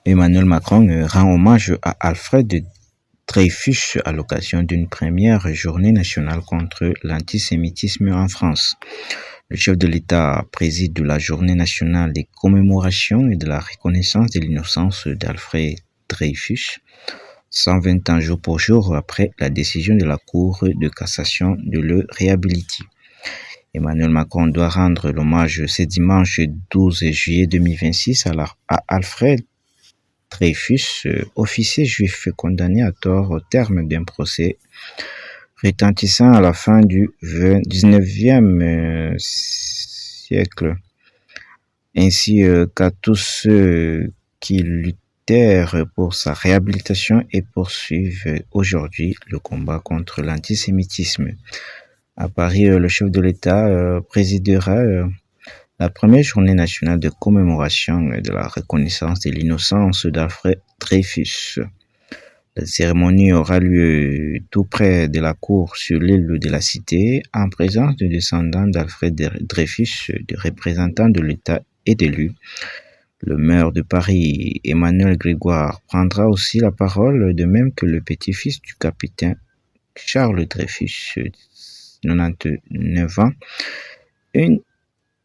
Emmanuel Macron rend hommage à Alfred Dreyfus à l'occasion d'une première journée nationale contre l'antisémitisme en France. Le chef de l'État préside de la journée nationale des commémorations et de la reconnaissance de l'innocence d'Alfred Dreyfus, 120 ans jour pour jour après la décision de la Cour de cassation de le réhabiliter. Emmanuel Macron doit rendre l'hommage ce dimanche 12 juillet 2026 à Alfred Dreyfus, officier juif condamné à tort au terme d'un procès retentissant à la fin du XIXe siècle, ainsi qu'à tous ceux qui luttèrent pour sa réhabilitation et poursuivent aujourd'hui le combat contre l'antisémitisme. À Paris, le chef de l'État présidera la première journée nationale de commémoration de la reconnaissance de l'innocence d'Alfred Dreyfus. La cérémonie aura lieu tout près de la cour sur l'île de la Cité, en présence de descendants d'Alfred Dreyfus, de représentants de l'État et d'élus. Le maire de Paris, Emmanuel Grégoire, prendra aussi la parole, de même que le petit-fils du capitaine Charles Dreyfus, 99 ans, une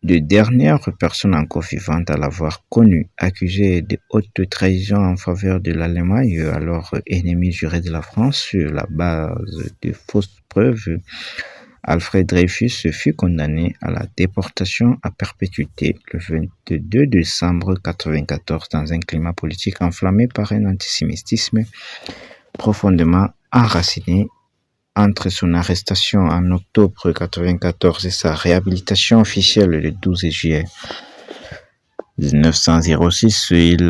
des dernières personnes encore vivantes à l'avoir connu, accusé de haute trahison en faveur de l'Allemagne, alors ennemi juré de la France, sur la base de fausses preuves. Alfred Dreyfus fut condamné à la déportation à perpétuité le 22 décembre 1994 dans un climat politique enflammé par un antisémitisme profondément enraciné. Entre son arrestation en octobre 1994 et sa réhabilitation officielle le 12 juillet 1906, il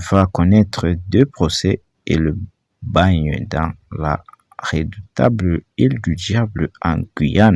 va connaître 2 procès et le bagne dans la redoutable île du Diable en Guyane.